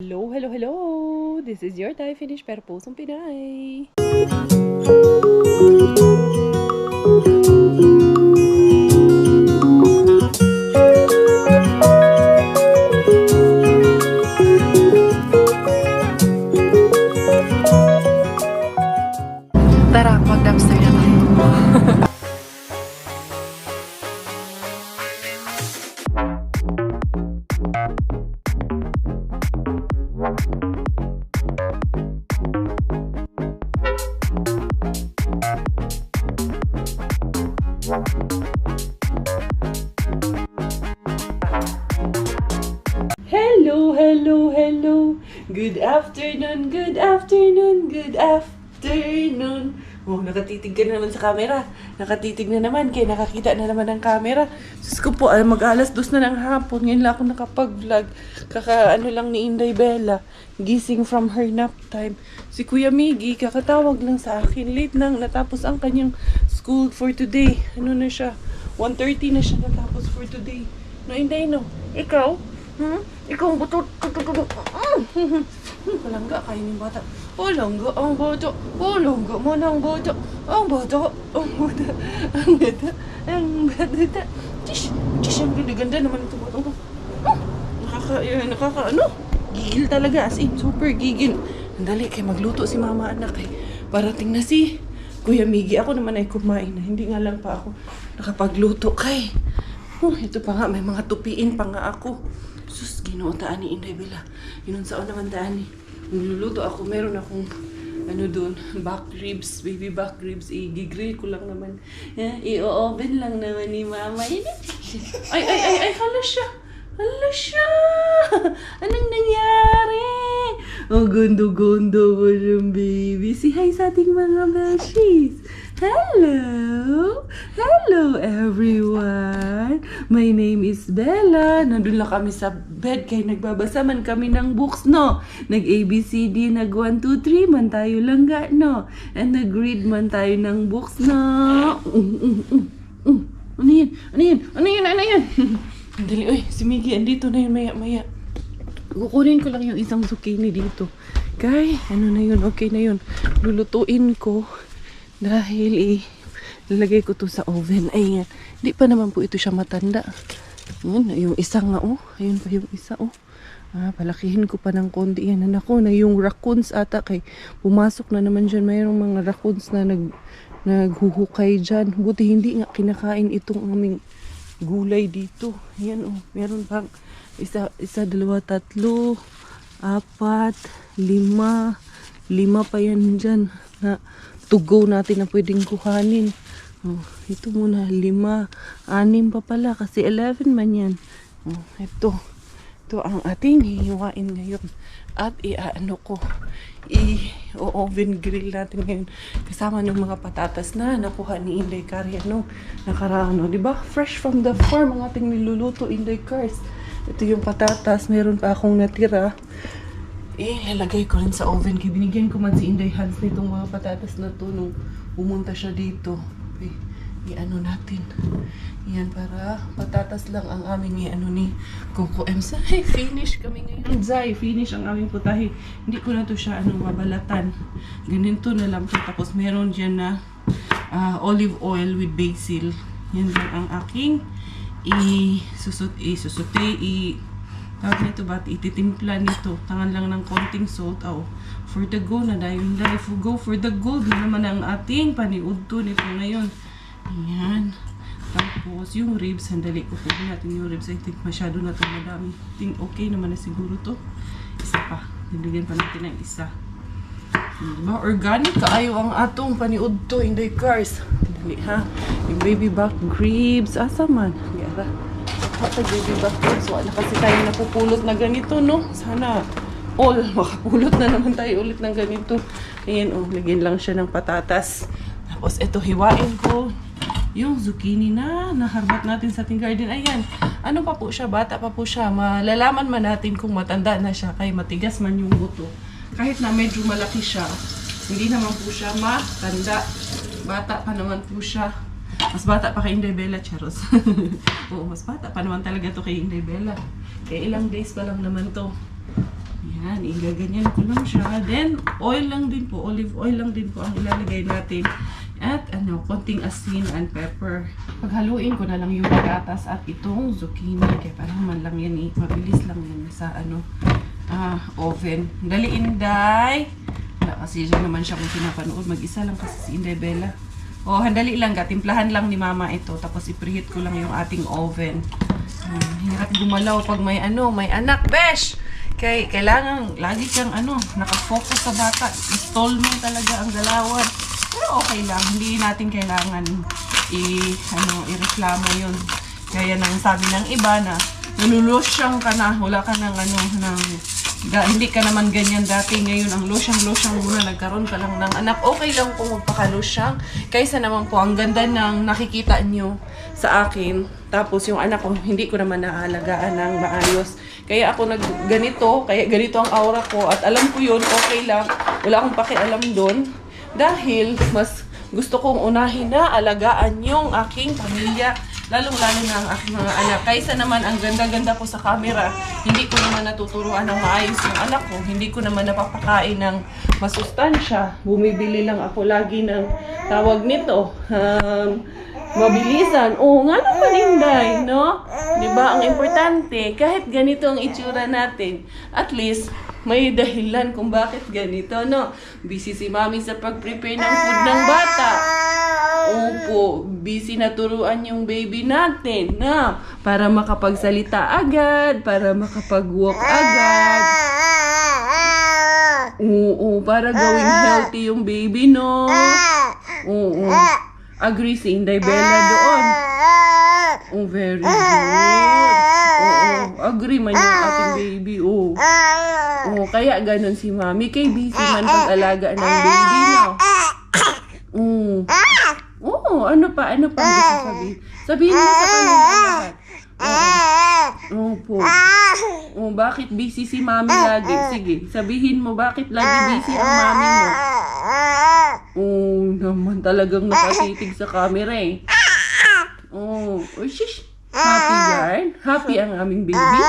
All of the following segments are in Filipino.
Hello, hello, hello! This is your Thai Finish pero pusong Pinay. Tara, mag-dumpster na tayo. Hello, hello, hello. Good afternoon, good afternoon, good afternoon. Oh, nakatitig ka na naman sa camera. Nakatitig na naman, kaya nakakita na naman ng camera. Sus ko po, mag-alas 2 na ng hapon. Ngayon lang ako nakapag-vlog. Kaka-ano lang ni Inday Bella. Gising from her nap time. Si Kuya Miggy, kakatawag lang sa akin. Late nang natapos ang kanyang school for today. Ano na siya? 1:30 na siya natapos for today. No, Inday, no? Ikaw? Ikaw ang buto. Palangga kayo ng bata. Palangga ang bata. Palangga mo ng bata. Ang bata. Ang bata. Ang bata. Ang bata. Tish. Tish, ang ganda naman ito bata ko. Nakaka, ano? Gigil talaga. As in, super gigil. Andali, kay magluto si mama anak. Kay parating na si Kuya Miggy. Ako naman ay kumain na. Hindi nga lang pa ako nakapagluto. Kay, ito pa nga, may mga tupiin pa nga ako. Sus, ginootaan ni Inday Bella. Yun sa naman daan eh. Niluluto ako, meron akong ano doon, back ribs, baby back ribs. I-grill ko lang naman. I-oven lang naman ni mama. Ay, hala siya. Hala siya. Anong nangyari? Oh, gondo-gondo mo yung baby. Say hi sa ating mga beshies. Hello! Hello everyone! My name is Bella. Nandun lang kami sa bed kaya nagbabasa man kami ng books, no? Nag-ABCD, nag 1, 2, 3 man tayo lang ga, no? And nag-read man tayo ng books, no? Ano yan? Ano yan? Ano yan? Ano yan? Dali, oy, si Miggy, andito na yun, maya-maya. Kukunin ko lang yung isang zucchini dito. Kay, ano na yun? Okay na yun. Lulutuin ko. Dahil lalagay ko to sa oven. Ayan. Hindi pa naman po ito siya matanda. Ayan, yung isa nga oh. Ayun pa yung isa oh. Palakihin ko pa ng konti. Yan, anak ko na yung raccoons ata kay pumasok na naman dyan. Mayroong mga raccoons na naghuhukay dyan. Buti hindi nga kinakain itong aming gulay dito. Ayan oh. Meron pang isa, dalawa, tatlo, 4, 5. 5 pa yan dyan na to go natin na pwedeng kuhanin. Oh, ito muna, 5, 6 pa pala kasi 11 man yan. Oh, ito ang ating hihiwain ngayon. At i-ano ko, i-oven grill natin ngayon. Kasama ng mga patatas na nakuha ni Inday Carrie nakaraan. Di ba? Fresh from the farm ang ating niluluto, Inday Cars. Ito yung patatas. Meron pa akong natira. Lalagay ko rin sa oven. Kaya binigyan ko man si Inday Hans nitong mga patatas na to nung pumunta siya dito. I-ano natin. Yan, para patatas lang ang aming i-ano ni Coco Ems. Ay, finish kami ngayon. Zay, finish ang aming putahe. Hindi ko na to siya mabalatan. Ganito na lang to. Tapos meron dyan na olive oil with basil. Yan lang ang aking tawag nito ba? Ititimpla nito. Tangan lang ng konting salt. For the go na dahil life. Go for the gold na naman ang ating paniudto nito ngayon. Ayan. Tapos yung ribs, sandali ko po natin yung ribs. I think masyado na ito madami. I think okay naman na siguro to. Isa pa. Nilagyan pa natin ng isa. Diba? Organic kaayo ang atong paniudto. Inday Cars. Dali ha. Yung baby back ribs. Asa man? Yara. Kapag baby back ribs. Wala kasi tayo napupulot na ganito, no? Sana all makapulot na naman tayo ulit ng ganito. Ayan, lagyan lang siya ng patatas. Tapos ito, hiwain ko yung zucchini na naharbat natin sa ating garden. Ayan, ano pa po siya? Bata pa po siya. Malalaman man natin kung matanda na siya. Kaya matigas man yung buto. Kahit na medyo malaki siya, hindi naman po siya matanda. Bata pa naman po siya. Mas bata pa kay Inday Bella, Charos. Oo, mas bata pa naman talaga to kay Inday Bella. Kaya ilang days pa lang naman to. Yan, igaganyan ko lang siya. Then, oil lang din po. Olive oil lang din po ang ilalagay natin. At konting asin and pepper. Paghaluin ko na lang yung patatas at itong zucchini. Kaya parang man lang yan eh. Mabilis lang yan sa oven. Dali, Inday. Wala kasi siya naman siya kung pinapanood. Mag-isa lang kasi si Inday Bella. Handali lang. Timplahan lang ni Mama ito. Tapos i-preheat ko lang yung ating oven. Hirap gumalaw pag may anak. Besh! Kailangan lagi kang nakafocus sa bata. I-stall mo talaga ang galawan. Pero okay lang. Hindi natin kailangan i-reklamo yun. Kaya nang sabi ng iba na nalulusyang ka na. Wala ka ng hindi ka naman ganyan dati. Ngayon ang lusyang muna. Nagkaroon ka lang ng anak. Okay lang kung magpakalusyang. Kaysa naman po ang ganda ng nakikita nyo sa akin. Tapos yung anak ko, hindi ko naman naalagaan ng maayos. Kaya ako ganito ang aura ko. At alam ko yun, okay lang. Wala akong pakialam doon. Dahil mas gusto kong unahin na alagaan yung aking pamilya. Lalong-lalo na ang aking mga anak. Kaysa naman ang ganda-ganda ko sa camera, hindi ko naman natuturuan ng maayos yung anak ko. Hindi ko naman napapakain ng masustansya. Bumibili lang ako lagi ng tawag nito. Mabilisan. Nga naman, Inday, no? Diba? Ang importante, kahit ganito ang itsura natin, at least, may dahilan kung bakit ganito, no? Busy si Mami sa pag-prepare ng food ng bata. Opo, busy na turuan yung baby natin, na para makapagsalita agad, para makapag-walk agad. Oo, para gawing healthy yung baby, no? Oo. Agree si Inday Bella doon. Very good. Agree man yung ating baby, kaya ganun si Mami. Kay busy man pag-alaga ng baby, no? Ano pa ang gusto sabihin? Sabihin mo sa kanila lahat. Opo. Bakit busy si Mami lagi? Sige, sabihin mo bakit lagi busy ang Mami mo. Naman talagang nakatitig sa camera eh. Shish. Happy yan? Happy ang aming baby?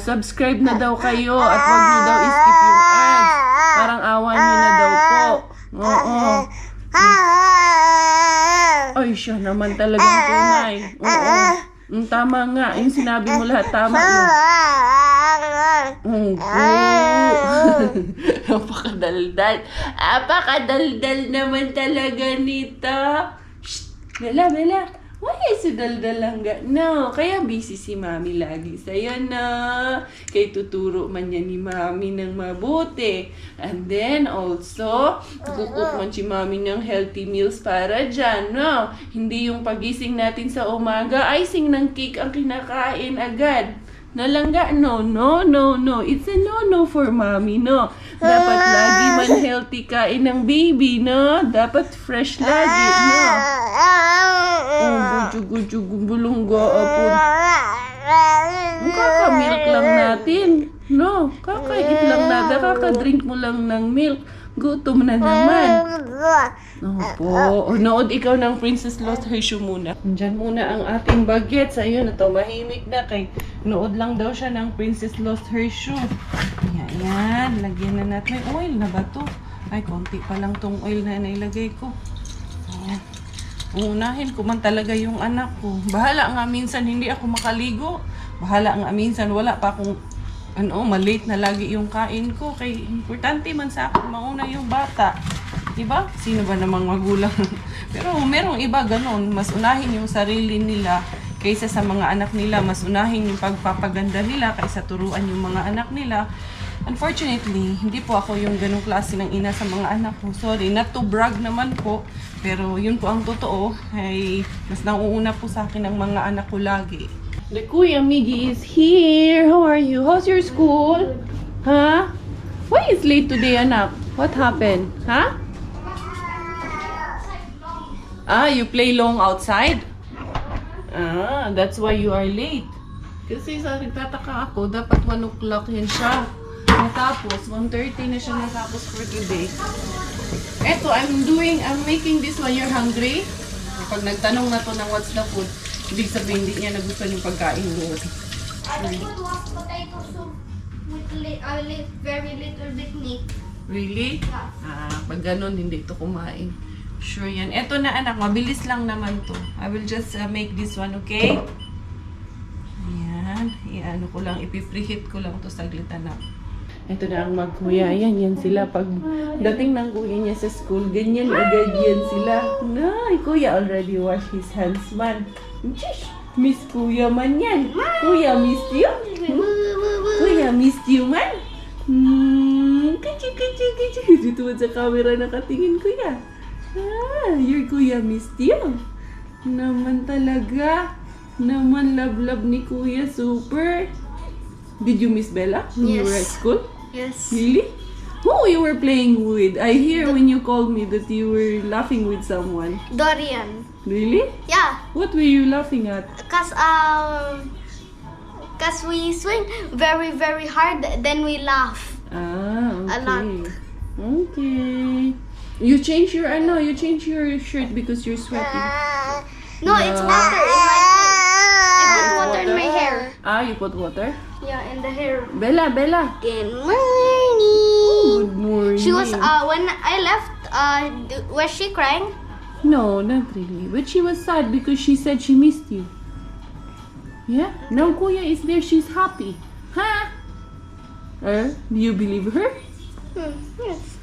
Subscribe na daw kayo at wag niyo daw i-skip yung ads. Parang awan niyo na daw po. Ay, siya naman talagang tunay. Tama nga. Yung sinabi mo lahat, tama yun. Napakadaldal. Napakadaldal naman talaga nito. Shh! Bella. Why is si daldal lang no? Kaya busy si Mami lagi sa'yo na. Kaya tuturo man niya ni Mami ng mabuti. And then also, kukuk man si Mami ng healthy meals para dyan, no? Hindi yung pagising natin sa umaga, icing ng cake ang kinakain agad. Nalangga, no. It's a no for Mami, no? Dapat lagi man healthy kain ng baby, no? Dapat fresh lagi, no? Bulungga, apon. Kaka-milk lang natin, no? Kakait lang natin, kaka-drink mo lang ng milk. Gutom na naman. Opo. Nood ikaw ng Princess Lost Her Shoe muna. Diyan muna ang ating bagets. Ayun, ito, mahimik na kay. Nood lang daw siya ng Princess Lost Her Shoe. Ayan, lagyan na natin. May oil na ba to? Ay, konti pa lang tong oil na nailagay ko. Ayan. Unahin ko man talaga yung anak ko. Bahala nga minsan hindi ako makaligo. Bahala nga minsan wala pa akong malate na lagi yung kain ko. Kaya importante man sa akin mauna yung bata. Diba? Sino ba namang magulang? Pero merong iba ganun. Mas unahin yung sarili nila kaysa sa mga anak nila. Mas unahin yung pagpapaganda nila kaysa turuan yung mga anak nila. Unfortunately, hindi po ako yung ganung klase ng ina sa mga anak ko. Sorry, not to brag naman po. Pero yun po ang totoo. Ay, mas nauuna po sa akin ang mga anak ko lagi. The Kuya Miggy is here. How are you? How's your school? Huh? Why is late today, anak? What happened? Huh? You play long outside? That's why you are late. Kasi sa nagtataka ako, dapat 1 o'clock yan siya. Natapos, 1:30 na siya natapos for today. Eto, I'm making this one. You're hungry? Pag nagtanong na to ng what's the food, ibig sabihin hindi niya nagustuhan yung pagkain doon. I would want potato soup with very little bit meat. Really? Yeah. Pag ganun, hindi ito kumain. Sure yan. Eto na anak, mabilis lang naman to. I will just make this one, okay? Ayan. Iano ko lang, ipipreheat ko lang to saglit anak. Ito na ang magkuya. Yan sila. Pag dating ng kuya niya sa school, ganyan agad yan sila. Nay, kuya already wash his hands man. Chish! Miss kuya man yan. Kuya, miss you? Kuya, miss you man? Kachi. Dito man sa camera nakatingin kuya. Your kuya missed you. Naman talaga. Naman love ni kuya. Super. Did you miss Bella when you were at school? Yes. Really? Who you were playing with? I hear when you called me that you were laughing with someone. Dorian. Really? Yeah. What were you laughing at? Cause we swing very, very hard, then we laugh. Okay. A lot. Okay. You change your shirt because you're sweating. No, it's water in my I put water in my hair. You put water? Yeah, in the hair. Bella. Good morning. Good morning. She was when I left. Was she crying? No, not really. But she was sad because she said she missed you. Yeah? Now Kuya is there. She's happy. Huh? Do you believe her? Yes.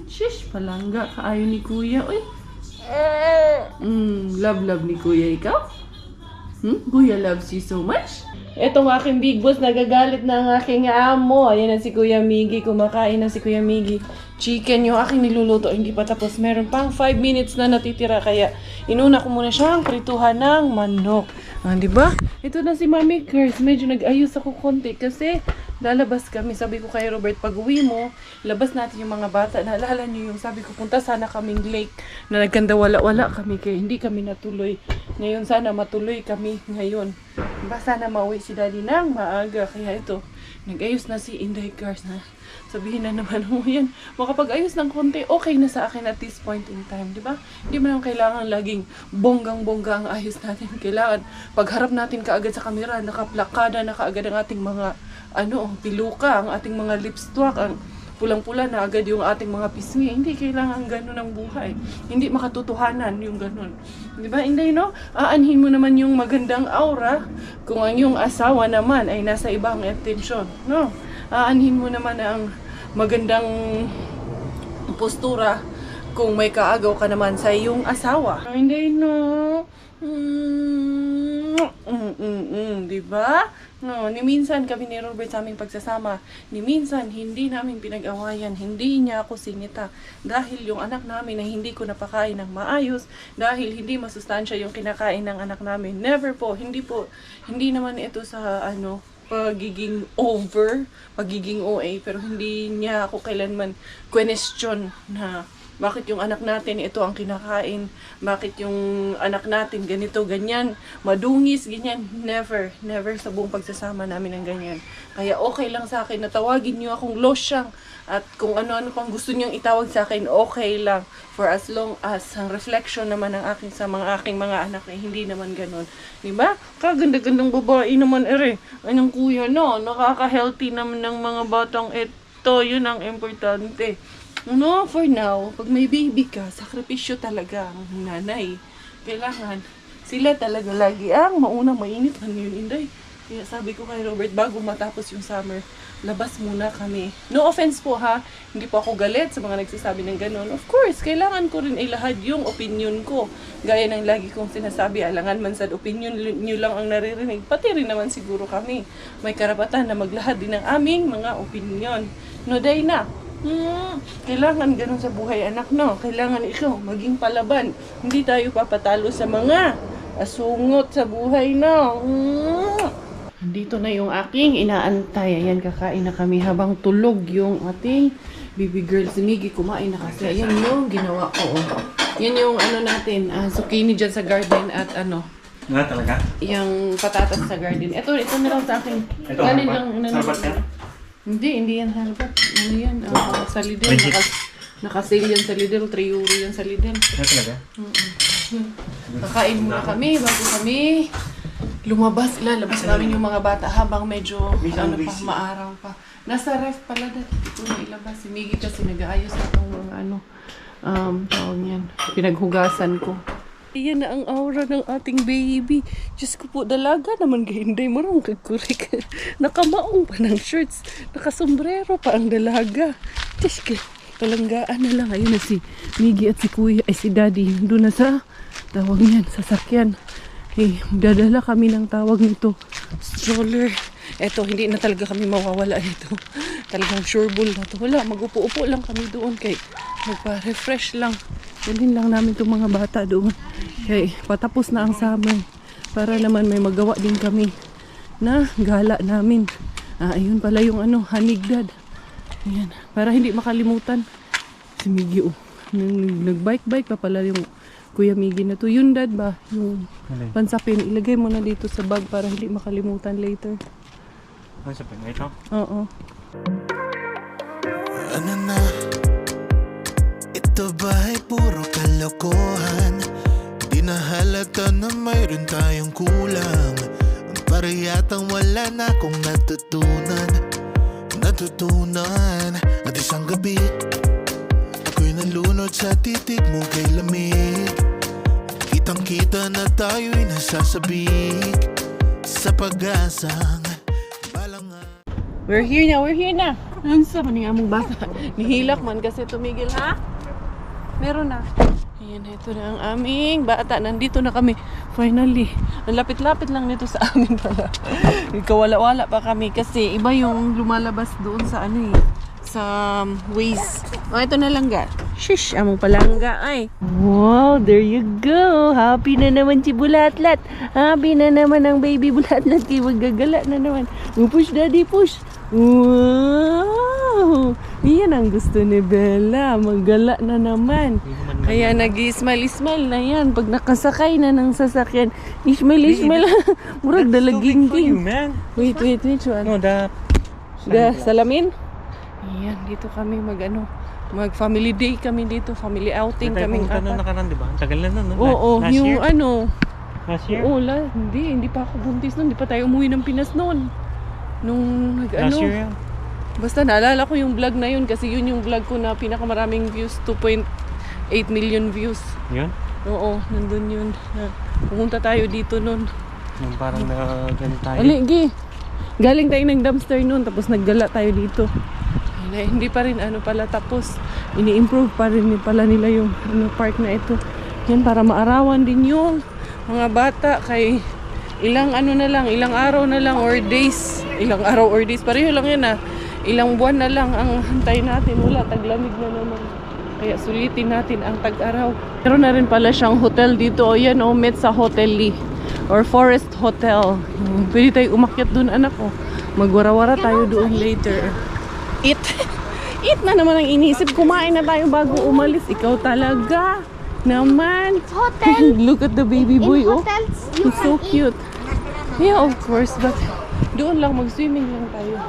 Shish, palangga. Kaayo ni Kuya. Uy. Love ni Kuya ikaw? Kuya loves you so much? Etong aking big boss, nagagalit na ang aking amo. Ayan na si Kuya Miggy. Kumakain na si Kuya Miggy. Chicken yung aking niluluto. Hindi pa tapos. Meron pang 5 minutes na natitira. Kaya inuna ko muna siyang prituhan ng manok. Diba? Ito na si Mami Kers. Medyo nag-ayos ako konti kasi lalabas kami. Sabi ko kay Robert, pag uwi mo, labas natin yung mga bata. Naalala niyo yung sabi ko, punta sana kaming lake na nagkanda wala kami kaya hindi kami natuloy. Ngayon sana matuloy kami ngayon. Diba? Sana mauwi si Daddy ng maaga. Kaya ito, nag-ayos na si Inday Cars na. Sabihin na naman mo yan. Makapag-ayos ng konti, okay na sa akin at this point in time. Diba? Hindi mo naman kailangan laging bonggang-bongga ang ayos natin. Kailangan pagharap natin kaagad sa kamera, nakaplakada na kaagad ang ating mga piluka, ang ating mga lipstick, ang pulang-pula na agad yung ating mga pisngi. Hindi kailangan ganun ang buhay. Hindi makatotohanan yung ganun. Di ba? Hindi, no? Aanhin mo naman yung magandang aura kung ang yung asawa naman ay nasa ibang atensyon. No? Aanhin mo naman ang magandang postura kung may kaagaw ka naman sa iyong asawa. Hindi, no? Diba? No, ni minsan kami ni Robert sa aming pagsasama, ni minsan hindi namin pinag-awayan, hindi niya ako sinita dahil yung anak namin na hindi ko napakain ng maayos, dahil hindi masustansya yung kinakain ng anak namin. Never po, hindi naman ito sa pagiging pagiging OA, pero hindi niya ako kailanman question na bakit yung anak natin ito ang kinakain, bakit yung anak natin ganito, ganyan, madungis, ganyan. Never sa buong pagsasama namin ng ganyan. Kaya okay lang sa akin na tawagin niyo akong losyang at kung ano-ano pang gusto niyong itawag sa akin, okay lang. For as long as ang reflection naman ng aking mga anak ay hindi naman ganun. Diba? Kaganda-gandang babae naman Anong kuya, no? Nakaka-healthy naman ng mga batang ito. Yun ang importante. No, for now, pag may baby ka, sakripisyo talaga ang nanay. Kailangan sila talaga lagi ang maunang mainit. Ano yun, Inday? Kaya sabi ko kay Robert, bago matapos yung summer, labas muna kami. No offense po ha, hindi po ako galit sa mga nagsasabi ng ganun. Of course, kailangan ko rin ilahad yung opinion ko. Gaya ng lagi kong sinasabi, alangan man sa opinion nyo lang ang naririnig. Pati rin naman siguro kami. May karapatan na maglahad din ng aming mga opinion. No, Dayna? Kailangan ganun sa buhay anak, no? Kailangan ikaw maging palaban. Hindi tayo papatalo sa mga asungot sa buhay, no? Dito na yung aking inaantay. Ayan, kakain na kami habang tulog yung ating baby girl. Si Miggy kumain na kasi. Ayan yung ginawa ko. Yan yung natin, zucchini dyan sa garden at talaga? yung patatas sa garden. Ito na lang sa akin. Ito, Galing harbat? lang, Harbat yan? Hindi yan harbat. Ano yan? Sa Lidl. Naka-sale yan sa Lidl. 3 euro yan sa Lidl. Talaga? Kakain muna kami bago kami Lalabas namin yung mga bata habang medyo maaraw pa. Nasa ref pala dati. Hindi ko na ilabas. Si Miggy kasi nag-aayos na itong mga tawag yan. Pinaghugasan ko. Iyan na ang aura ng ating baby. Diyos ko po, dalaga naman gahinday mo rin kagkurik. Nakamaong pa ng shirts. Nakasombrero pa ang dalaga. Diyos ko, palanggaan na lang. Ayun na si Miggy at si Kuya, ay si Daddy. Doon na sa tawag niyan, sasakyan. Dadala kami ng tawag nito, stroller. Eto, hindi na talaga kami mawawala ito. Talagang sureball na to. Wala, mag-upo-upo lang kami doon kay magpa-refresh lang. Dalhin lang namin itong mga bata doon. Kay patapos na ang summer. Para naman may magawa din kami na gala namin. Ayun pala yung hanigdad. Ayan, para hindi makalimutan. Si Miggy, nag-bike-bike pa pala yung Kuya Miggy na to. Yun dad ba? Yung pansapin. Ilagay mo na dito sa bag para hindi makalimutan later. Pansapin? Ito? Oo. Ano na? Ito ba'y puro kalokohan? Di na halata na mayroon tayong kulang. Para yatang wala na akong natutunan. At isang gabi ako'y nalunod sa titig mo kay lamig. Kitang-kita na tayo'y nasasabik sa pag-asang balangan. We're here na. Ang sa maning among bata. Nihilak man kasi tumigil ha. Meron na. Ayan, ito na ang aming bata. Nandito na kami. Finally. Ang lapit-lapit lang nito sa amin pala. Kawala-wala pa kami kasi iba yung lumalabas doon sa sa Waze. Ito na langga. Shish, among palangga ay. Wow, there you go. Happy na naman si Bulatlat. Happy na naman ang baby Bulatlat. Kaya magagala na naman. Push daddy, push. Wow! Iyan ang gusto ni Bella. Maggala na naman. Kaya nag-ismail-ismail na yan. Pag nakasakay na ng sasakyan, ismail-ismail. Murag dalaging-ging. Wait, which one? No, the salamin? Ayan, dito kami mag-family day kami dito. Family outing kaming apat. Ano nakaraan, diba? Ang tagal na no? Oo, last yung year? Last year? Oo, hindi pa ako buntis nun. Hindi pa tayo umuwi ng Pinas noon. Nung Last year yan? Basta naalala ko yung vlog na yun kasi yun yung vlog ko na pinakamaraming views, 2.8 million views. Yun? Oo, nandun yun. Pumunta tayo dito nun. Yung parang ganun tayo. Aligi, galing tayo ng dumpster nun tapos naggala tayo dito. Hindi pa rin pala tapos. Ini-improve pa rin pala nila yung park na ito. Yan para maarawan din yung mga bata kay ilang araw na lang or days. Ilang araw or days. Pareho lang yan Ilang buwan na lang ang hantay natin. Wala, taglamig na naman. Kaya sulitin natin ang tag-araw. Meron na rin pala siyang hotel dito. O yan Metsa Hotel Lee. Or Forest Hotel. Pwede tayo umakyat dun anak ko. Magwara-wara tayo doon later. Eat na naman ang inisip. Kumain na tayo bago umalis. Ikaw talaga naman. Hotel. Look at the baby boy. In hotels, you He's so can cute. Yeah, of course. But doon lang mag-swimming lang tayo.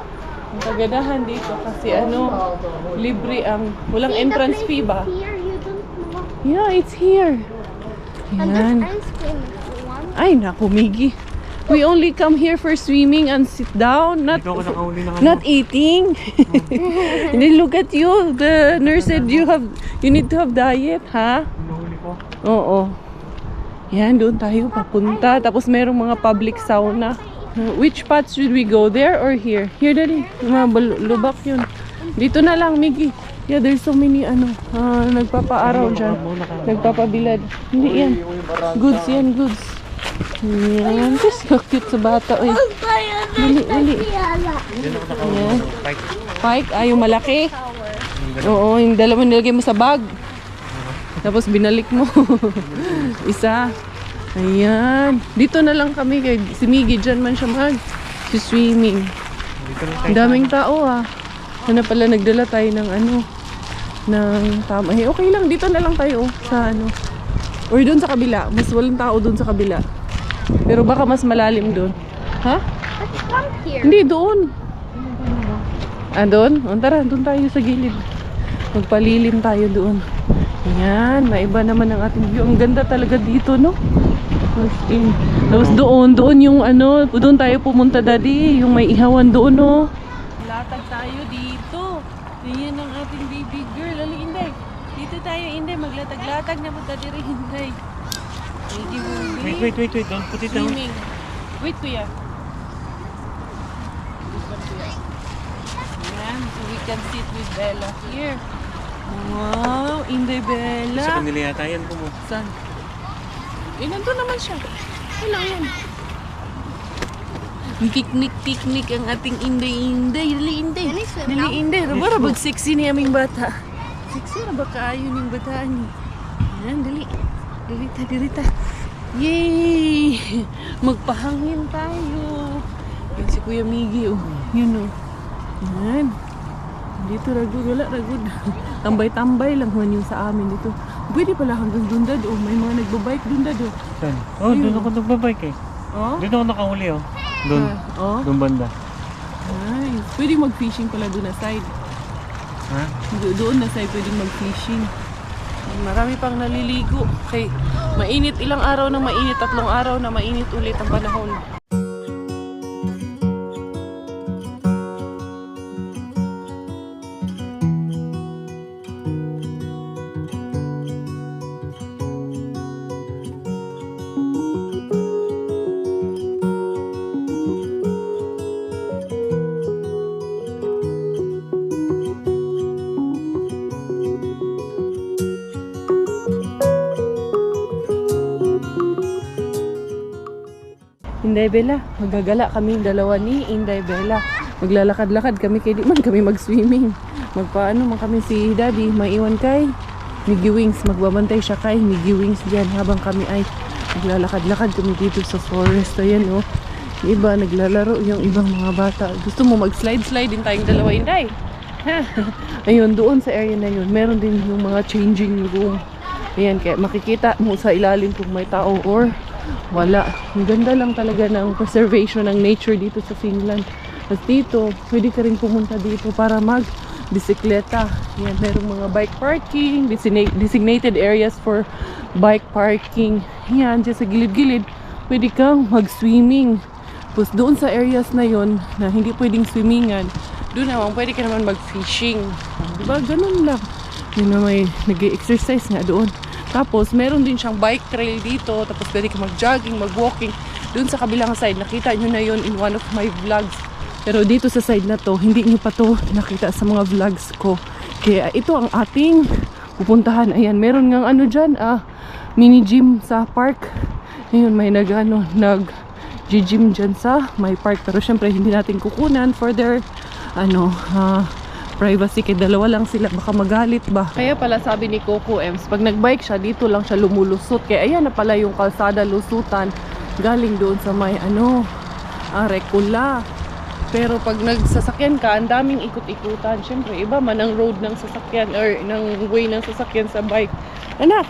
Ang kagadahan dito kasi libre ang walang entrance fee ba? Here, you don't know. Yeah, it's here. And Yan. there's ice cream if you want. Ay, naku, Miggy. We only come here for swimming and sit down, not Dito ako nakahuli ng not eating. And then look at you. The nurse said you need to have diet, ha? Nahuli ko. Oo. Yan, doon tayo papunta. Tapos merong mga public sauna. Which spots should we go? There or here? Here, daddy. Mga lubak yun. Dito na lang, Miggy. Yeah, there's so many nagpapaaraw dyan. Nagpapabilad. Hindi yan. Goods yan, goods. Yan. Just so cute sa bata. Uy. Dali. Diyan ako nakahuli. Pike? Yung malaki? Oo, yung dalawa nilagay mo sa bag. Tapos binalik mo. Isa. Ayan. Dito na lang kami kay si Miggy. Dyan man siya mag-swimming. Ang daming tao Sana pala nagdala tayo ng ng tama. Okay lang. Dito na lang tayo sa or doon sa kabila. Mas walang tao doon sa kabila. Pero baka mas malalim doon. Ha? Let's come here. Hindi, doon. Doon? Tara, doon tayo sa gilid. Magpalilim tayo doon. Ayan, maiba naman ang ating view. Ang ganda talaga dito, no? First in. Tapos doon yung ano, doon tayo pumunta daddy, yung may ihawan doon oh. Latag tayo dito. Yan ang ating baby girl. Ali, Inday. Dito tayo, Inday. Maglatag-latag na punta diri, Inday. Baby baby. Wait. Don't put it down. Swimming. Wait, kuya. Yan, so we can sit with Bella here. Wow, Inday Bella. Sa kanila yata yan po mo. Saan? Eh, nandun naman siya. Wala yan. Picnic ang ating Inday. Dali, Inday. Can I swim Dali, now? Inday. Rabag sexy ni aming bata. Sexy na ba kaayo ng bata ni? Yan, dali. Dirita. Yay! Magpahangin tayo. Yan si Kuya Miggy, oh. Yun, oh. Yan. Dito, ragod. Wala, ragod. Tambay-tambay lang man yung sa amin dito. Pwede pala hanggang doon dad, oh. May mga nagbabike doon dad, oh. Saan? Oh, doon ako nagbabike eh. Oh? Doon ako nakahuli oh. Doon. Oh? Doon banda. Nice. Pwede mag-fishing pala doon na side. Ha? Doon na side pwede mag-fishing. Marami pang naliligo. Okay, mainit ilang araw na mainit, 3 araw na mainit ulit ang panahon. Inday Bella, magagala kami dalawa ni Inday Bella. Maglalakad-lakad kami kay di man kami mag-swimming. Magpaano man kami si Daddy, maiwan kay Miggy Wings. Magbabantay siya kay Miggy Wings diyan habang kami ay maglalakad-lakad kami dito sa forest. Ayan oh. Iba naglalaro yung ibang mga bata. Gusto mo mag-slide din tayong dalawa, Inday? Ha? Ayun, doon sa area na yun, meron din yung mga changing room. Ayan, kaya makikita mo sa ilalim kung may tao or wala. Ang ganda lang talaga ng preservation ng nature dito sa Finland. At dito, pwede ka rin pumunta dito para mag-bisikleta. Yan, merong mga bike parking, designated areas for bike parking. Yan, dyan sa gilid-gilid, pwede kang mag-swimming. Tapos doon sa areas na yon na hindi pwedeng swimmingan, doon naman pwede ka naman mag-fishing. Diba? Ganun lang. Yun na may nag-exercise nga doon. Tapos, meron din siyang bike trail dito. Tapos, pwede ka mag-jogging, mag-walking. Doon sa kabilang side, nakita nyo na yun in one of my vlogs. Pero dito sa side na to, hindi nyo pa to nakita sa mga vlogs ko. Kaya ito ang ating pupuntahan. Ayan, meron ngang ano dyan, mini gym sa park. Ayun, may nag-gym dyan sa may park. Pero syempre, hindi natin kukunan for their, privacy, kay dalawa lang sila, baka magalit ba. Kaya pala sabi ni Coco Ems, pag nagbike siya, dito lang siya lumulusot. Kaya ayan na pala yung kalsada lusutan galing doon sa may Recula. Pero pag nagsasakyan ka, ang daming ikot-ikutan. Syempre, iba man ang road ng sasakyan or ng way ng sasakyan sa bike. Anak,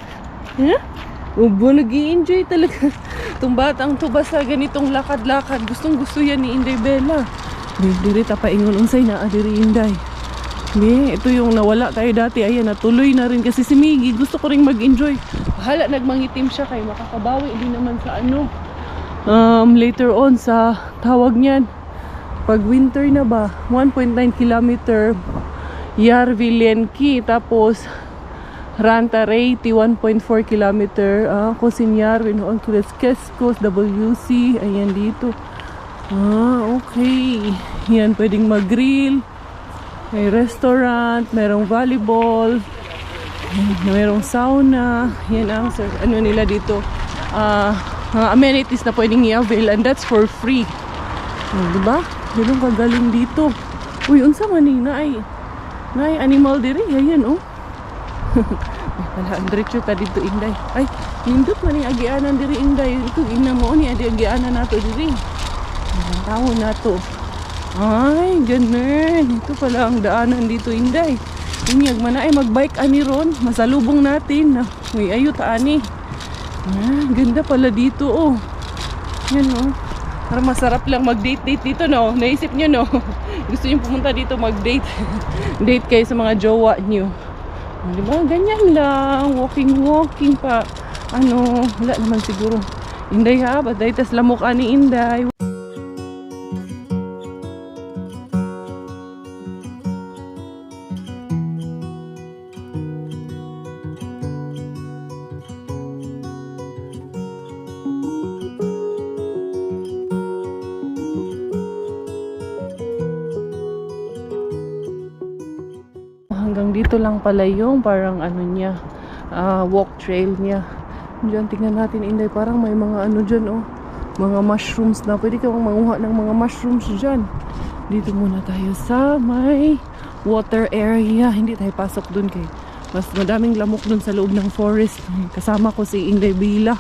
ubo, nag-i-enjoy talaga. Itong batang to basta ganitong lakad-lakad. Gustong-gusto yan ni Inday Bella. Dirita pa ingon unsay na adiri Inday. Ito yung nawala tayo dati. Ayan, natuloy na rin kasi si Miggy. Gusto ko rin mag-enjoy. Bahala, nagmangitim siya kay makakabawi din naman sa later on sa tawag niyan. Pag winter na ba, 1.9 kilometer Järvilenki. Tapos Rantareiti, 1.4 kilometer. Kosinjärvi, Keskos, WC. Ayan dito. Okay. Yan, pwedeng mag-grill. May restaurant, merong volleyball, merong sauna. Yan ang nila dito. Mga amenities na pwedeng i-avail, and that's for free. Diba? Ganun kagaling dito. Uy, unsa man ni naay animal diri. Ayan oh. Wala, diretso ta dito Inday. Ay, nindot man ni agianan diri Inday. Ito ina mo ni agianan nato diri. Ang tao nato. Ay, ganun. Ito pala ang daanan dito, Inday. Inyag man ay magbike ani ron. Masalubong natin. Uy, ayot ani. Ganda pala dito, oh. Yan, oh. Para masarap lang mag-date dito, no? Naisip nyo, no? Gusto nyo pumunta dito mag-date. Date kayo sa mga jowa nyo. Diba? Ganyan lang. Walking pa. Wala naman siguro. Inday ha, baday tas lamok ani Inday. Hanggang dito lang pala yung parang ano niya, walk trail niya. Diyan, tingnan natin Inday, parang may mga ano dyan oh, mga mushrooms na. Pwede kang manguha ng mga mushrooms dyan. Dito muna tayo sa may water area. Hindi tayo pasok dun kay mas madaming lamok dun sa loob ng forest. Kasama ko si Inday Bila.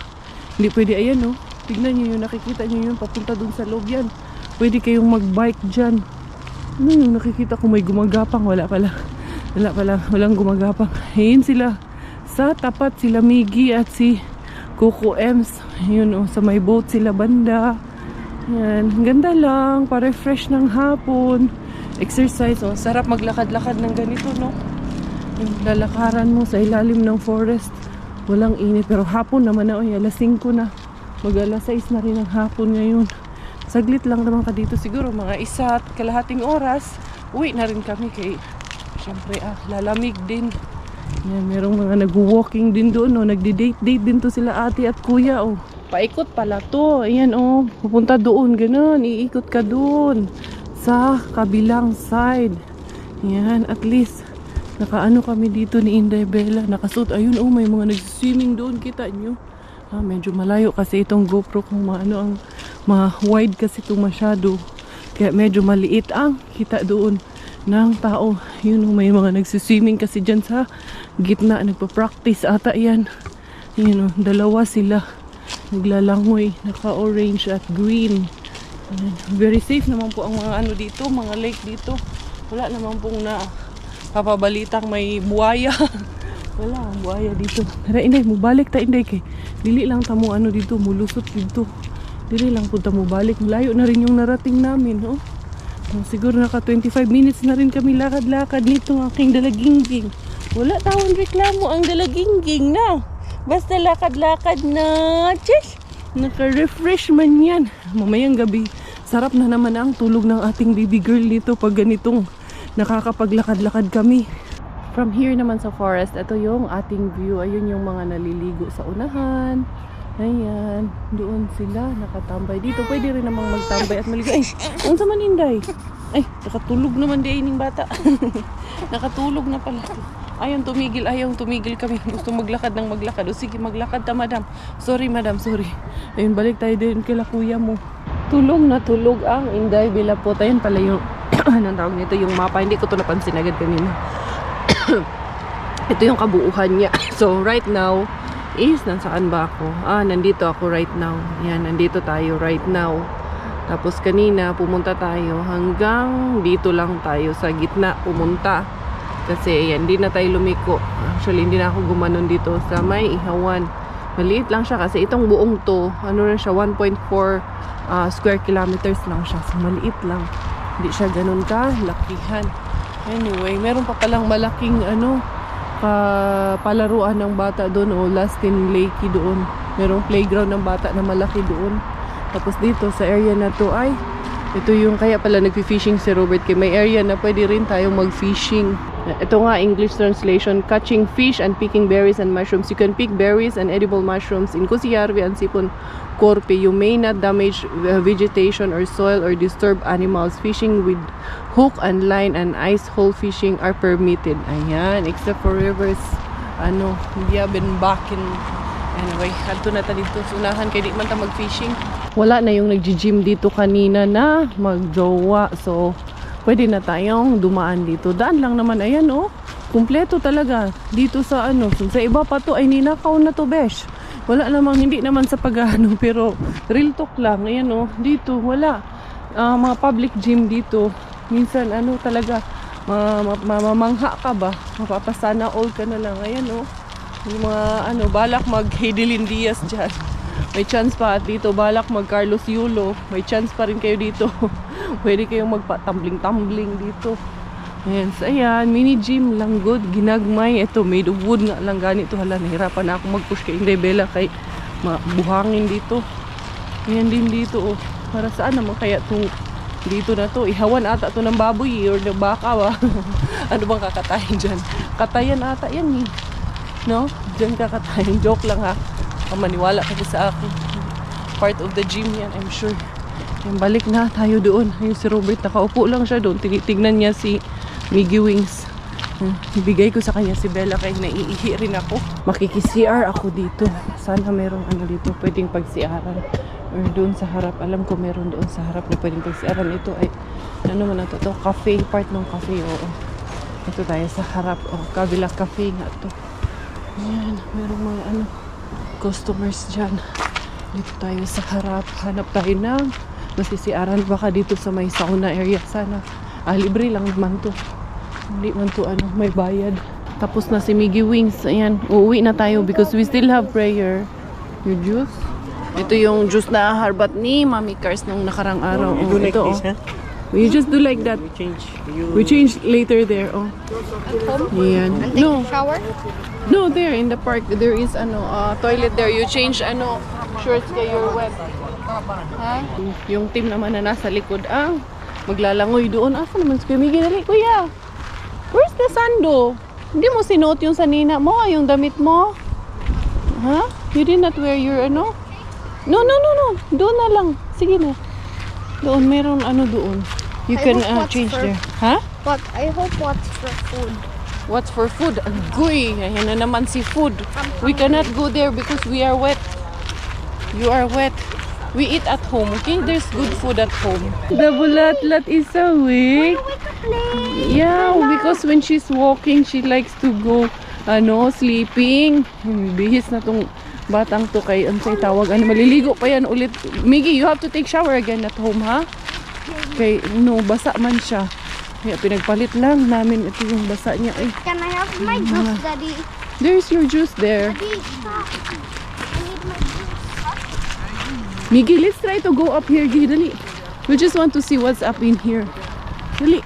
Hindi pwede, ayan oh. Tignan nyo yun, nakikita nyo yun, papunta dun sa loob yan. Pwede kayong mag-bike dyan. Ano yung nakikita ko may gumagapang? Wala pala. Walang gumagapang. Ayun sila. Sa tapat sila Miggy at si Coco Ems. Yun oh, sa may boat sila banda. Yan. Ganda lang. Pa-refresh ng hapon. Exercise. Oh. Sarap maglakad-lakad ng ganito, no? Yung lalakaran mo sa ilalim ng forest. Walang init. Pero hapon naman na. Oh, alas 5 na. Mag-alas 6 na rin ang hapon ngayon. Saglit lang naman ka dito. Siguro mga 1.5 oras. Uwi na rin kami kay siyempre lalamig din. Yan, merong mga nag-walking din doon, oh. Nagdi-date din to sila ate at kuya, oh. Paikot pala to. Ayan, oh. Pupunta doon, ganun. Iikot ka doon sa kabilang side. Yan, at least nakaano kami dito ni Inday Bella. Nakasuot. Ayun, oh, may mga nag-swimming doon. Kita nyo. Medyo malayo kasi itong GoPro kung maano ang wide kasi ito masyado. Kaya medyo maliit ang kita doon ng tao. Yun, may mga nagsiswimming kasi dyan sa gitna. Nagpa-practice ata yan. Yun, dalawa sila. Naglalangoy. Naka-orange at green. Ayan. Very safe naman po ang mga ano dito. Mga lake dito. Wala naman pong na papabalitang may buhaya. Wala ang buhaya dito. Tara Inday, mubalik ta Inday kay. Dili lang ta mo ano dito. Mulusot dito. Dili lang po ta mubalik. Malayo na rin yung narating namin. Oh. Siguro naka 25 minutes na rin kami lakad-lakad nito aking dalagingging. Wala tawang reklamo ang dalagingging na. Basta lakad-lakad na. Chesh! Naka-refresh man yan. Mamayang gabi, sarap na naman ang tulog ng ating baby girl dito pag ganitong nakakapaglakad-lakad kami. From here naman sa forest, ito yung ating view. Ayun yung mga naliligo sa unahan. Ayan, doon sila nakatambay. Dito pwede rin namang magtambay at maligo. Ay, unsa man Inday? Ay, nakatulog naman di ining bata. Nakatulog na pala. Ayaw tumigil kami. Gusto maglakad ng maglakad. O sige, maglakad ta madam. Sorry madam, sorry. Ayun, balik tayo din kila kuya mo. Tulog na tulog ang Inday Bila po. Ayun pala yung, anong tawag nito, yung mapa. Hindi ko to napansin agad kanina. Ito yung kabuuhan niya. So, right now, nasaan ba ako? Nandito ako right now. Yan, nandito tayo right now. Tapos kanina, pumunta tayo hanggang dito lang tayo sa gitna pumunta. Kasi, yan, hindi na tayo lumiko. Actually, hindi na ako gumanon dito sa may Ihawan. Maliit lang siya kasi itong buong to, ano na siya, 1.4 square kilometers lang siya. So, maliit lang. Hindi siya ganun ka, lakihan. Anyway, meron pa palang malaking, palaruan ng bata doon o Lastin Lakey doon. Merong playground ng bata na malaki doon. Tapos dito sa area na to ay ito yung kaya pala nagfi-fishing si Robert kay may area na pwede rin tayong mag-fishing. Ito nga English translation, catching fish and picking berries and mushrooms. You can pick berries and edible mushrooms in Kusiyarvi and Sipon Korpe. You may not damage vegetation or soil or disturb animals. Fishing with hook and line and ice hole fishing are permitted. Ayan, except for rivers. Hindi been back in. Anyway, hadto na ta dito sa unahan kay di man ta mag-fishing. Wala na yung nagji-gym dito kanina na magjowa. So, pwede na tayong dumaan dito. Daan lang naman, ayan oh. Kumpleto talaga. Dito sa sa iba pa to ay ninakaw na to, besh. Wala namang, hindi naman sa pag-ano, pero real talk lang. Ayan oh, dito wala. Mga public gym dito. Minsan talaga, mamamangha ka ba? Mapapasana all ka na lang. Ayan oh. Yung mga balak mag-Heidelin Diaz dyan. May chance pa at dito balak mag Carlos Yulo. May chance pa rin kayo dito. Pwede kayong magpa-tumbling dito. Ayan, so ayan, mini gym lang good, ginagmay. Ito, made of wood nga lang ganito. Hala, nahirapan na ako mag-push kay Inday Bella kay buhangin dito. Ayan din dito, oh. Para saan naman kaya itong dito na to? Ihawan ata to ng baboy or ng baka ba? Ano bang kakatayin dyan? Katayan ata yan eh. No? Dyan kakatayin. Joke lang ha. Maniwala kasi sa akin. Part of the gym yan, I'm sure. Yung balik na tayo doon. Ayun si Robert, nakaupo lang siya doon. Tignan niya si Miggy Wings. Ibigay ko sa kanya si Bella kaya naiihi rin ako. Makikisiar ako dito. Sana merong ano dito pwedeng pagsiaran. Or doon sa harap. Alam ko meron doon sa harap na pwedeng pagsiaran. Ito ay, ano man ito? Ito, cafe. Part ng cafe, oo. Ito tayo sa harap. Oh, kabila cafe nga ito. Ayan, merong mga ano, customers dyan. Dito tayo sa harap. Hanap tayo ng masisiaran. Baka dito sa may sauna area sana. Libre lang naman to. Hindi man to ano, may bayad. Tapos na si Miggy Wings. Ayan, uuwi na tayo because we still have prayer. Your juice? Ito yung juice na harbat ni Mami Cars nung nakarang araw. You do like ito, this, huh? We just do like that. We change later there. Oh. At home? Ayan. And take No. a shower? No, there in the park there is ano toilet there. You change ano shorts kay your wet. Ha? Yung team naman na nasa likod maglalangoy doon. Asa naman si Kuya Miggy? Dali, Kuya. Where's the sando? Hindi mo sinuot yung sanina mo, yung damit mo? Ha? You did not wear your ano? No. Doon na lang. Sige na. Doon meron ano doon. You I can hope what's change for- there. Ha? But I hope what's for food. What's for food? Agoy! Ayan na naman si food. We cannot go there because we are wet. You are wet. We eat at home, okay? There's good food at home. The bulatlat is awake. Yeah, because when she's walking, she likes to go, sleeping. Bihis na tong batang to kay ansay tawag. Maliligo pa yan ulit. Miggy, you have to take shower again at home, ha? Kay, basa man siya. Kaya pinagpalit lang namin ito yung basa niya. Ay, Can I have my juice, Daddy? there's your juice there. Daddy, stop. I need my juice. Miggy, let's try to go up here. Dali. We just want to see what's up in here. Dali.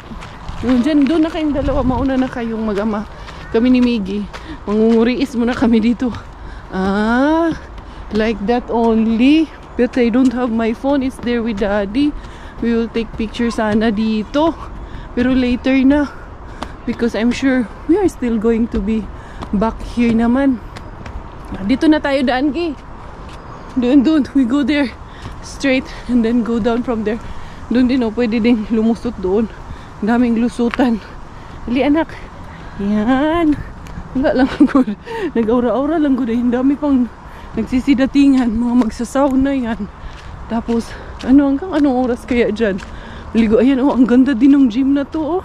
Doon na kayong dalawa. Mauna na kayong mag-ama. Kami ni Miggy. Mangunguriis muna kami dito. Like that only. But I don't have my phone. It's there with Daddy. We will take pictures sana dito. Pero later na. Because I'm sure we are still going to be back here naman. Dito na tayo daan, Gi. Doon. We go there. Straight. And then go down from there. Doon din, pwede din lumusot doon. Daming lusutan. Dali, anak. Yan. Wala lang ko. Nag-aura-aura lang ko. Ang dami pang nagsisidatingan. Mga magsasauna yan. Tapos, hanggang anong oras kaya dyan? Ligo, ayan, ang ganda din ng gym na to,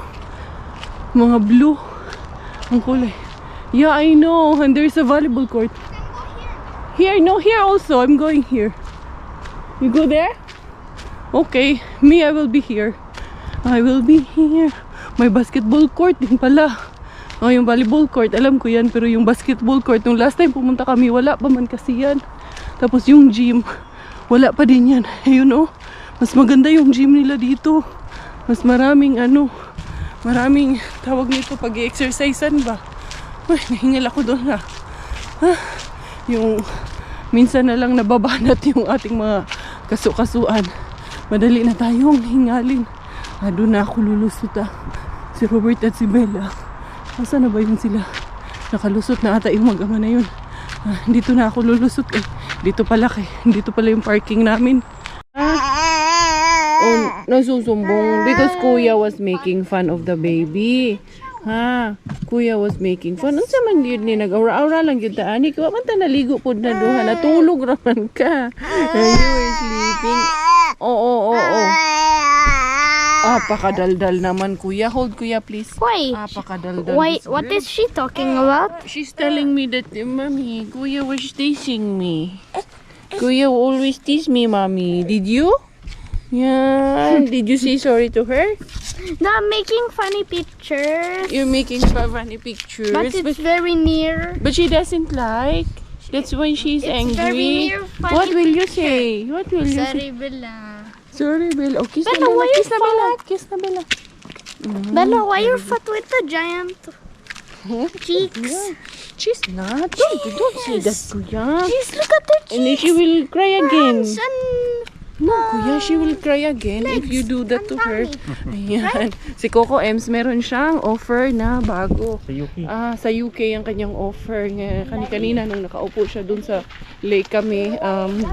Mga blue. Ang kulay. Yeah, I know. And there's a volleyball court. Here also. I'm going here. You go there? Okay. Me, I will be here. May basketball court din pala. Yung volleyball court, alam ko yan. Pero yung basketball court, nung last time pumunta kami, wala pa man kasi yan. Tapos yung gym, wala pa din yan. Ayun, mas maganda yung gym nila dito. Mas maraming maraming tawag nito pag-exercisean ba. Ay, nahingal ako doon yung minsan na lang nababanat yung ating mga kasukasuan. Madali na tayong hingalin. Doon na ako lulusot Si Robert at si Bella. Asa na ba yun sila? Nakalusot na ata yung mag-ama na yun. Dito na ako lulusot Dito pala yung parking namin. Nasusumbong because Kuya was making fun of the baby. Kuya was making fun. Unsa man yun ni nag-aura-aura lang yun ani ko man ta naligo pod na duha natulog raman ka. And you were sleeping. Oo. Pakadaldal naman Kuya. Hold Kuya please. Wait. Pakadaldal. Wait, what is she talking about? She's telling me that Mommy, Kuya was teasing me. Kuya always tease me, Mommy. Did you? Yeah. Did you say sorry to her? No, I'm making funny pictures. You're making funny pictures. But it's very near. But she doesn't like. That's why she's It's angry. very near funny What will you picture. say? What will you say? Sorry, Bella. Sorry, Bella. Oh, kiss na Bella, Bella. why you Kiss na Bella. fat? Kiss na Bella. Bella, why you're fat with the giant cheeks? Yeah. She's not. Don't say that, Kuya. Jeez, look at her And then cheeks. she will cry again. Hands and No, kuya, she will cry again if you do that to her. Ayan. Si Coco Ems, meron siyang offer na bago. Sa Yuki. Sa UK ang kanyang offer. Kanina nung nakaupo siya dun sa lake kami,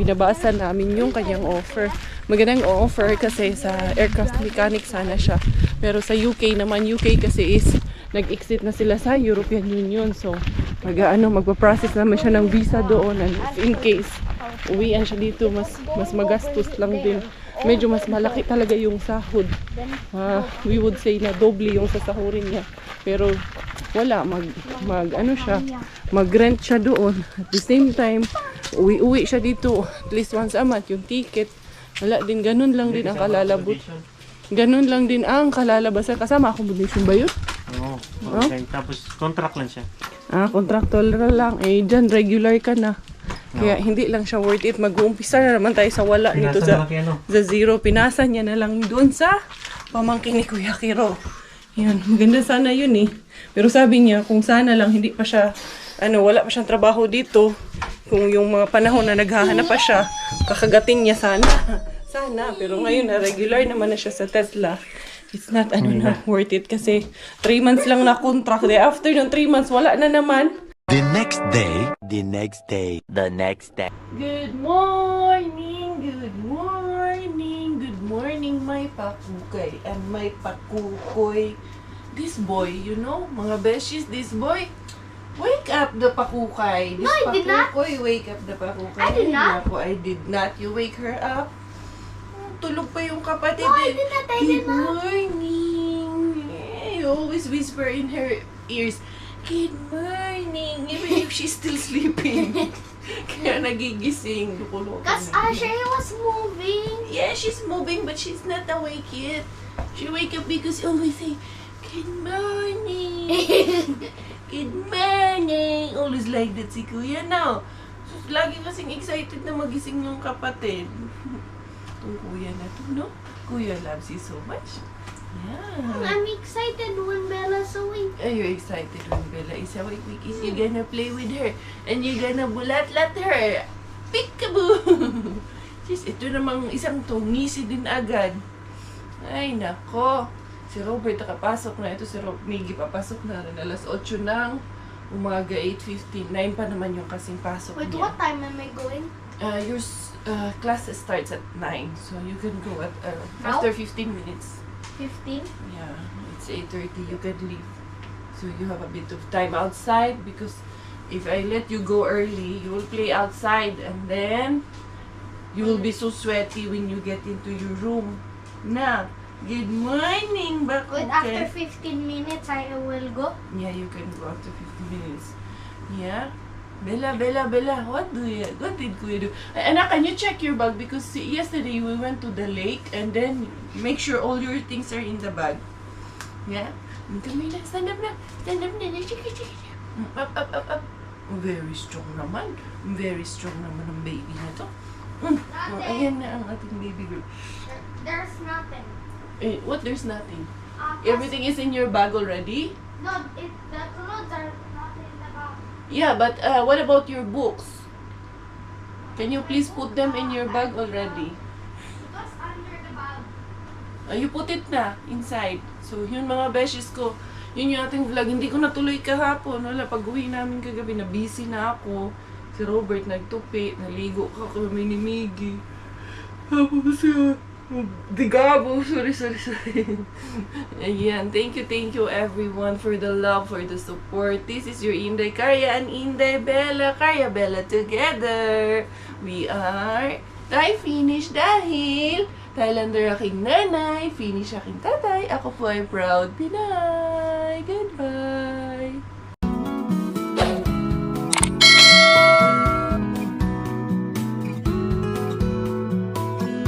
binabasa namin yung kanyang offer. Magandang offer kasi sa aircraft mechanic sana siya. Pero sa UK naman, UK kasi is nag-exit na sila sa European Union. So, magpa-process naman siya ng visa doon. And in case uwian siya dito, mas magastos lang din. Medyo mas malaki talaga yung sahod. We would say na doble yung sasahurin niya. Pero wala, mag-rent siya doon. At the same time, uwi siya dito at least once a month. Yung ticket, wala din, ganun lang din ang kalalabot. Ganun lang din ang kalalabasan. Kasama accommodation ba yun? Oo. Okay. Tapos contract lang siya. Contractual lang. Dyan, regular ka na. Kaya hindi lang siya worth it. Mag-uumpisa na naman tayo sa wala nito sa zero. Pinasa niya na lang doon sa pamangkin ni Kuya Kiro. Yan, maganda sana yun eh. Pero sabi niya, kung sana lang hindi pa siya, wala pa siyang trabaho dito. Kung yung mga panahon na naghahanap pa siya, kakagatin niya sana. Sana, pero ngayon na regular naman na siya sa Tesla. It's not na worth it kasi 3 months lang na contract. After yung 3 months, wala na naman. The next day. Good morning, good morning, my pakukay and my pakukoy. This boy, mga beshies, this boy, wake up the pakukay. This No, I did not. pakukoy, wake up the pakukay. I did not. Ako, I did not. You wake her up. Tulog pa yung kapatid. No, I did not. I did Good not. morning. You always whisper in her ears, good morning, even if she's still sleeping. Kaya nagigising. Because Asher was moving. Yeah, she's moving, but she's not awake yet. She wake up because you always say, good morning. Good morning. Always like that si Kuya now. So, lagi kasing excited na magising yung kapatid. Itong Kuya na to, no? Kuya loves you so much. Yeah. I'm excited when Bella's awake. Are you excited when Bella is awake? Because you're gonna play with her. And you're gonna bulat-lat her. Peekaboo! Sis, ito namang isang tungisi din agad. Ay, nako. Si Robert nakapasok na. Ito si Miggy papasok na rin. Alas 8 ng umaga, 8:59 pa naman yung kasing pasok Wait, niya. what time am I going? Your class starts at 9. So you can go at Now? after 15 minutes. 15? Yeah, it's 8:30. You can leave. So you have a bit of time outside because if I let you go early, you will play outside and then you will be so sweaty when you get into your room. Now, good morning, Wait, after Bakuken. 15 minutes, I will go. Yeah, you can go after 15 minutes. Yeah. Bella, what did Kuya do? Anak, can you check your bag? Because yesterday we went to the lake and then make sure all your things are in the bag. Yeah? Kami na, stand up na. Up. Very strong naman. Very strong naman ang baby na to. Ayan na ang ating baby girl. There's nothing. What? There's nothing. 'Cause- Everything is in your bag already? No, the clothes are not in the bag. Yeah, but what about your books? Can you please put them in your bag already? It was under the bag. You put it na inside. So, yun mga beshes ko. Yun yung ating vlog. Hindi ko natuloy kahapon. Wala, pag-uwi namin kagabi, na busy na ako. Si Robert nagtupi, naligo ka kami ni Miggy. Tapos Digabo, sorry. Ayan, thank you everyone for the love, for the support. This is your Inday Karya and Inday Bella. Karya Bella together. We are Thai Finish dahil Thailander aking nanay, Finish aking tatay. Ako po ay proud Pinay. Goodbye.